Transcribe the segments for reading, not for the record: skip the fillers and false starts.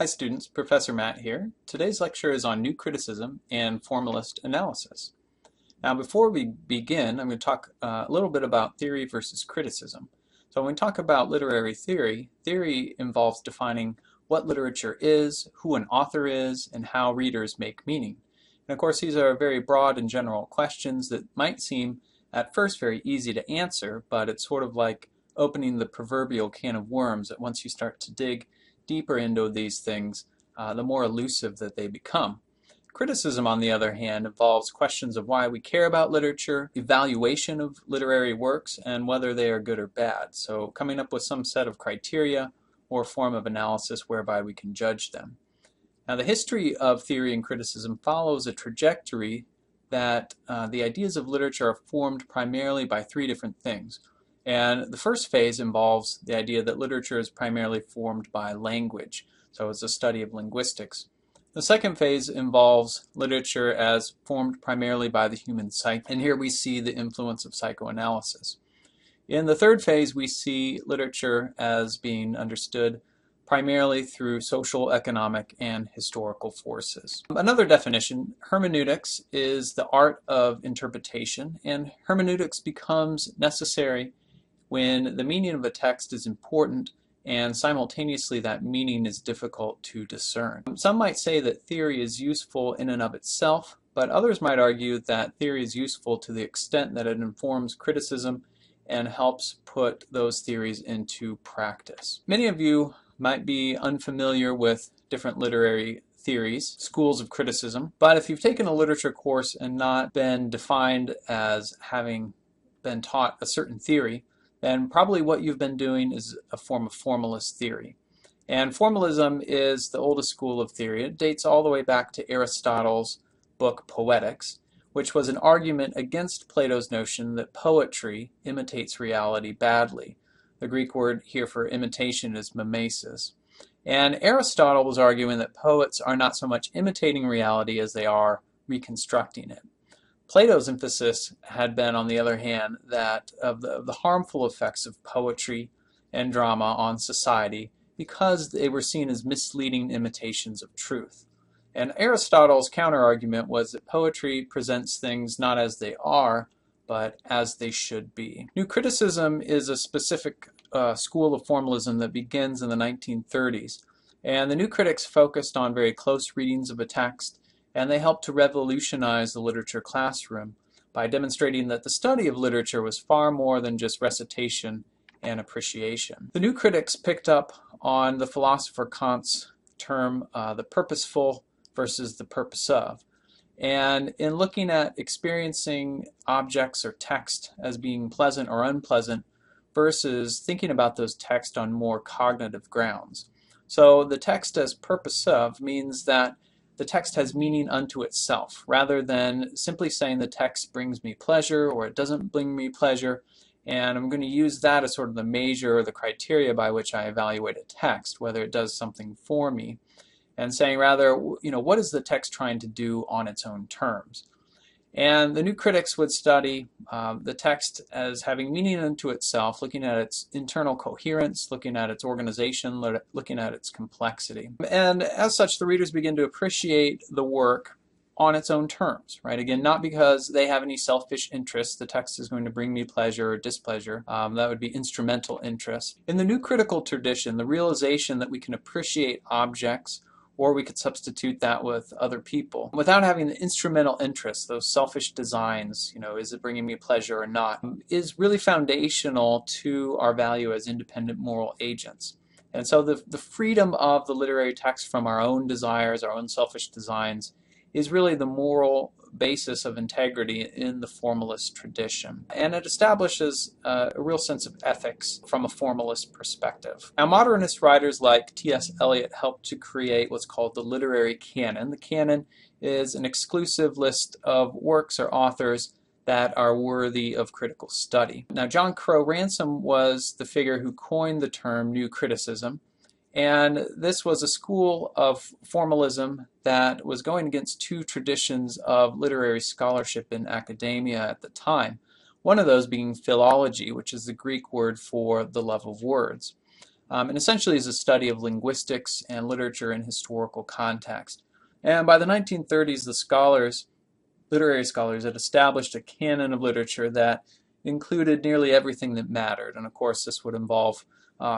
Hi students, Professor Matt here. Today's lecture is on new criticism and formalist analysis. Now before we begin, I'm going to talk a little bit about theory versus criticism. So when we talk about literary theory, theory involves defining what literature is, who an author is, and how readers make meaning. And of course these are very broad and general questions that might seem at first very easy to answer, but it's sort of like opening the proverbial can of worms that once you start to dig deeper into these things, the more elusive that they become. Criticism, on the other hand, involves questions of why we care about literature, evaluation of literary works, and whether they are good or bad. So coming up with some set of criteria or form of analysis whereby we can judge them. Now the history of theory and criticism follows a trajectory that the ideas of literature are formed primarily by three different things. And the first phase involves the idea that literature is primarily formed by language, so it's a study of linguistics. The second phase involves literature as formed primarily by the human psyche, and here we see the influence of psychoanalysis. In the third phase, we see literature as being understood primarily through social, economic, and historical forces. Another definition, hermeneutics, is the art of interpretation, and hermeneutics becomes necessary when the meaning of a text is important and simultaneously that meaning is difficult to discern. Some might say that theory is useful in and of itself, but others might argue that theory is useful to the extent that it informs criticism and helps put those theories into practice. Many of you might be unfamiliar with different literary theories, schools of criticism, but if you've taken a literature course and not been defined as having been taught a certain theory, then probably what you've been doing is a form of formalist theory. And formalism is the oldest school of theory. It dates all the way back to Aristotle's book Poetics, which was an argument against Plato's notion that poetry imitates reality badly. The Greek word here for imitation is mimesis. And Aristotle was arguing that poets are not so much imitating reality as they are reconstructing it. Plato's emphasis had been, on the other hand, that of the harmful effects of poetry and drama on society because they were seen as misleading imitations of truth. And Aristotle's counterargument was that poetry presents things not as they are, but as they should be. New criticism is a specific school of formalism that begins in the 1930s. And the new critics focused on very close readings of a text, and they helped to revolutionize the literature classroom by demonstrating that the study of literature was far more than just recitation and appreciation. The new critics picked up on the philosopher Kant's term, the purposeful versus the purpose of. And in looking at experiencing objects or text as being pleasant or unpleasant versus thinking about those texts on more cognitive grounds. So the text as purpose of means that the text has meaning unto itself, rather than simply saying the text brings me pleasure or it doesn't bring me pleasure, and I'm going to use that as sort of the measure or the criteria by which I evaluate a text, whether it does something for me, and saying rather, what is the text trying to do on its own terms? And the new critics would study the text as having meaning unto itself, looking at its internal coherence, looking at its organization, looking at its complexity. And as such, the readers begin to appreciate the work on its own terms, right? Again, not because they have any selfish interest, the text is going to bring me pleasure or displeasure. That would be instrumental interest. In the new critical tradition, the realization that we can appreciate objects, or we could substitute that with other people, without having the instrumental interests, those selfish designs, is it bringing me pleasure or not, is really foundational to our value as independent moral agents. And so the freedom of the literary text from our own desires, our own selfish designs, is really the moral basis of integrity in the formalist tradition. And it establishes a real sense of ethics from a formalist perspective. Now, modernist writers like T.S. Eliot helped to create what's called the literary canon. The canon is an exclusive list of works or authors that are worthy of critical study. Now, John Crowe Ransom was the figure who coined the term new criticism. And this was a school of formalism that was going against two traditions of literary scholarship in academia at the time. One of those being philology, which is the Greek word for the love of words. and essentially is a study of linguistics and literature in historical context. And by the 1930s, literary scholars had established a canon of literature that included nearly everything that mattered. And of course, this would involve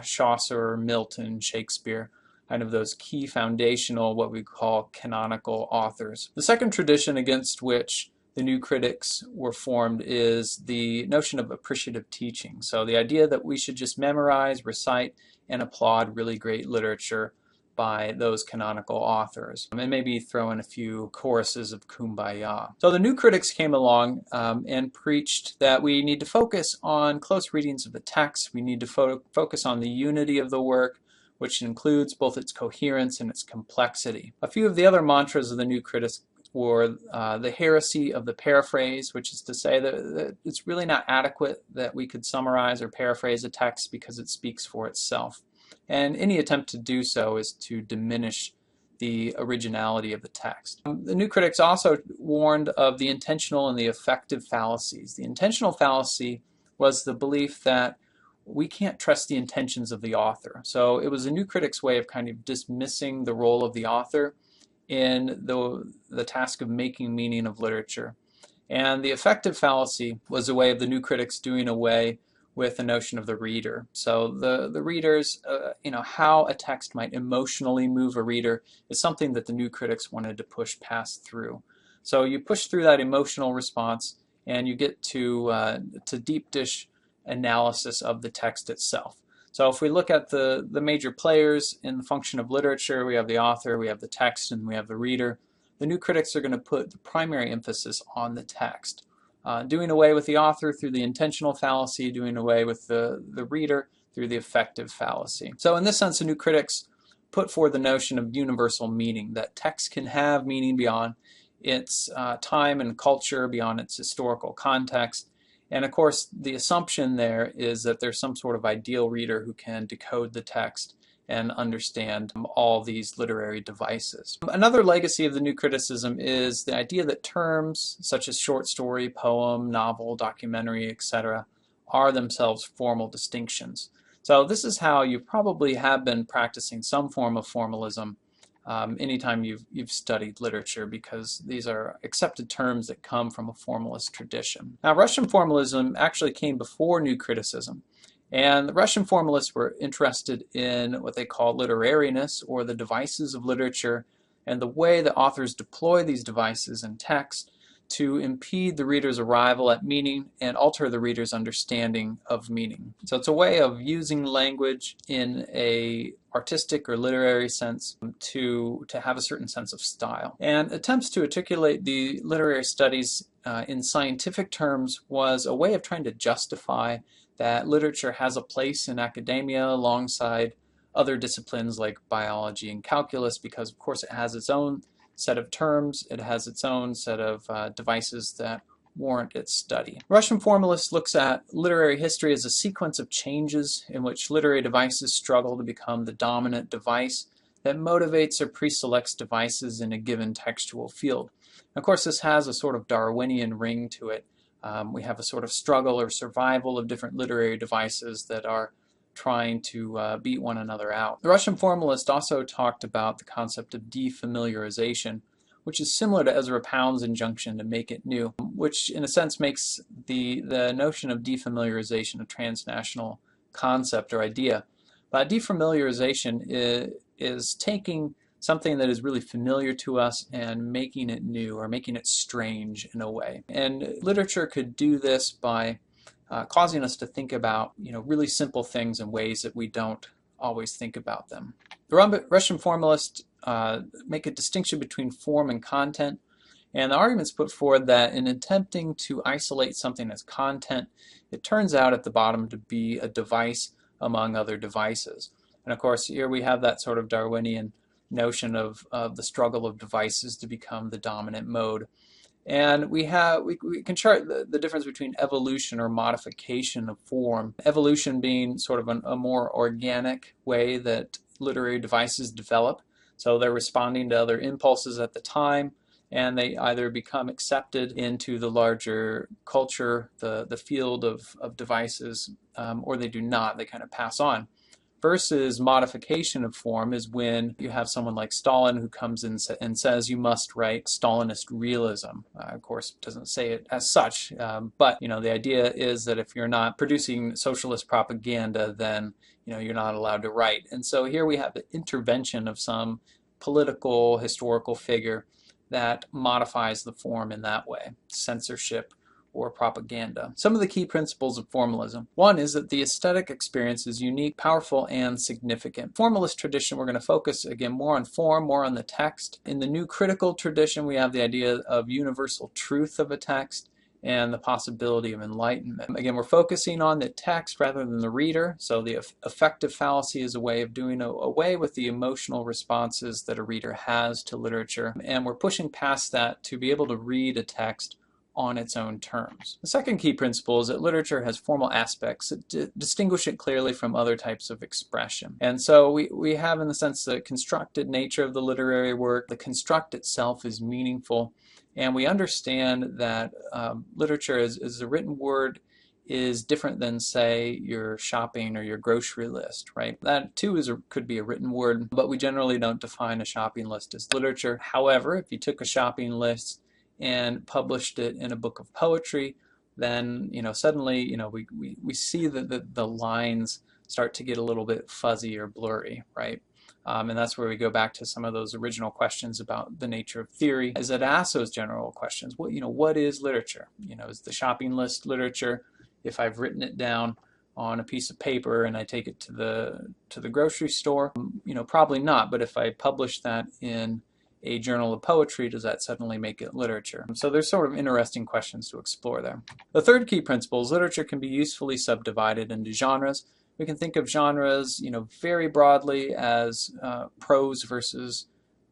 Chaucer, Milton, Shakespeare, kind of those key foundational, what we call canonical authors. The second tradition against which the new critics were formed is the notion of appreciative teaching. So the idea that we should just memorize, recite, and applaud really great literature by those canonical authors, and maybe throw in a few choruses of Kumbaya. So the new critics came along and preached that we need to focus on close readings of the text. We need to focus on the unity of the work, which includes both its coherence and its complexity. A few of the other mantras of the new critics were the heresy of the paraphrase, which is to say that it's really not adequate that we could summarize or paraphrase a text because it speaks for itself. And any attempt to do so is to diminish the originality of the text. The new critics also warned of the intentional and the effective fallacies. The intentional fallacy was the belief that we can't trust the intentions of the author. So it was a new critic's way of kind of dismissing the role of the author in the task of making meaning of literature. And the effective fallacy was a way of the new critics doing away with the notion of the reader. So the readers, how a text might emotionally move a reader is something that the new critics wanted to push past through. So you push through that emotional response and you get to deep dish analysis of the text itself. So if we look at the major players in the function of literature, we have the author, we have the text, and we have the reader. The new critics are going to put the primary emphasis on the text. Doing away with the author through the intentional fallacy, doing away with the reader through the effective fallacy. So in this sense, the new critics put forward the notion of universal meaning, that text can have meaning beyond its time and culture, beyond its historical context. And of course, the assumption there is that there's some sort of ideal reader who can decode the text and understand all these literary devices. Another legacy of the new criticism is the idea that terms such as short story, poem, novel, documentary, etc. are themselves formal distinctions. So this is how you probably have been practicing some form of formalism anytime you've studied literature, because these are accepted terms that come from a formalist tradition. Now, Russian formalism actually came before new criticism. And the Russian formalists were interested in what they call literariness, or the devices of literature, and the way that authors deploy these devices in text to impede the reader's arrival at meaning and alter the reader's understanding of meaning. So it's a way of using language in a artistic or literary sense to have a certain sense of style. And attempts to articulate the literary studies in scientific terms was a way of trying to justify that literature has a place in academia alongside other disciplines like biology and calculus, because of course it has its own set of terms, it has its own set of devices that warrant its study. Russian formalist looks at literary history as a sequence of changes in which literary devices struggle to become the dominant device that motivates or preselects devices in a given textual field. Of course, this has a sort of Darwinian ring to it. We have a sort of struggle or survival of different literary devices that are trying to beat one another out. The Russian formalist also talked about the concept of defamiliarization, which is similar to Ezra Pound's injunction to make it new, which in a sense makes the notion of defamiliarization a transnational concept or idea. But defamiliarization is taking something that is really familiar to us and making it new, or making it strange in a way. And literature could do this by causing us to think about, really simple things in ways that we don't always think about them. The Russian formalists make a distinction between form and content, and the arguments put forward that in attempting to isolate something as content, it turns out at the bottom to be a device among other devices. And of course, here we have that sort of Darwinian notion of the struggle of devices to become the dominant mode. And we can chart the difference between evolution or modification of form. Evolution being sort of a more organic way that literary devices develop. So they're responding to other impulses at the time, and they either become accepted into the larger culture, the field of devices, or they do not. They kind of pass on. versus modification of form is when you have someone like Stalin who comes in and says you must write Stalinist realism. Of course, it doesn't say it as such, but the idea is that if you're not producing socialist propaganda, then you're not allowed to write. And so here we have the intervention of some political, historical figure that modifies the form in that way, censorship or propaganda. Some of the key principles of formalism. One is that the aesthetic experience is unique, powerful, and significant. Formalist tradition, we're going to focus again more on form, more on the text. In the new critical tradition, we have the idea of universal truth of a text and the possibility of enlightenment. Again, we're focusing on the text rather than the reader, so the affective fallacy is a way of doing away with the emotional responses that a reader has to literature, and we're pushing past that to be able to read a text on its own terms. The second key principle is that literature has formal aspects that distinguish it clearly from other types of expression. And so we have, in the sense, the constructed nature of the literary work. The construct itself is meaningful, and we understand that literature as a written word is different than, say, your shopping or your grocery list, right? That too could be a written word, but we generally don't define a shopping list as literature. However, if you took a shopping list and published it in a book of poetry, then suddenly we see that the lines start to get a little bit fuzzy or blurry, right? And that's where we go back to some of those original questions about the nature of theory, is it asks those general questions. What is literature? Is the shopping list literature if I've written it down on a piece of paper and I take it to the grocery store? Probably not. But if I publish that in a journal of poetry, does that suddenly make it literature? So there's sort of interesting questions to explore there. The third key principle is literature can be usefully subdivided into genres. We can think of genres, very broadly as prose versus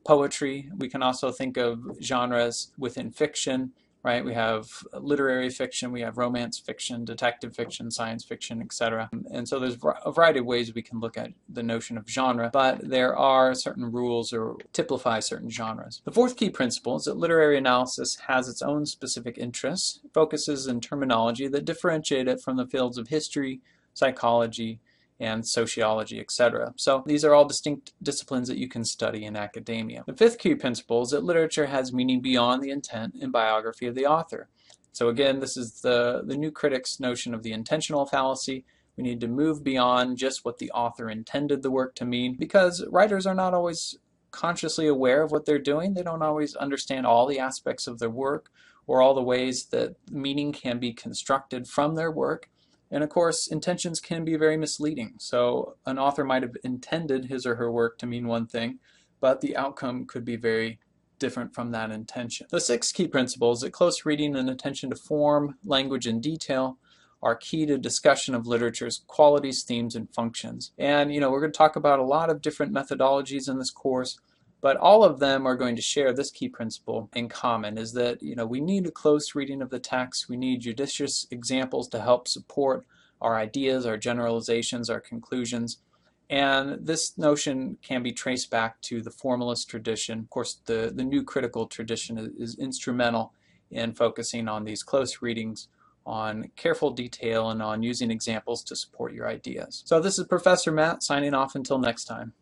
poetry. We can also think of genres within fiction, right? We have literary fiction, we have romance fiction, detective fiction, science fiction, etc. And so there's a variety of ways we can look at the notion of genre, but there are certain rules or typify certain genres. The fourth key principle is that literary analysis has its own specific interests, focuses in terminology that differentiate it from the fields of history, psychology, and sociology, etc. So these are all distinct disciplines that you can study in academia. The fifth key principle is that literature has meaning beyond the intent and biography of the author. So again, this is the new critic's notion of the intentional fallacy. We need to move beyond just what the author intended the work to mean, because writers are not always consciously aware of what they're doing. They don't always understand all the aspects of their work or all the ways that meaning can be constructed from their work. And of course, intentions can be very misleading. So an author might have intended his or her work to mean one thing, but the outcome could be very different from that intention. The sixth key principle is that close reading and attention to form, language, and detail are key to discussion of literature's qualities, themes, and functions. And we're going to talk about a lot of different methodologies in this course, but all of them are going to share this key principle in common, is that we need a close reading of the text. We need judicious examples to help support our ideas, our generalizations, our conclusions. And this notion can be traced back to the formalist tradition. Of course, the new critical tradition is instrumental in focusing on these close readings, on careful detail, and on using examples to support your ideas. So this is Professor Matt signing off until next time.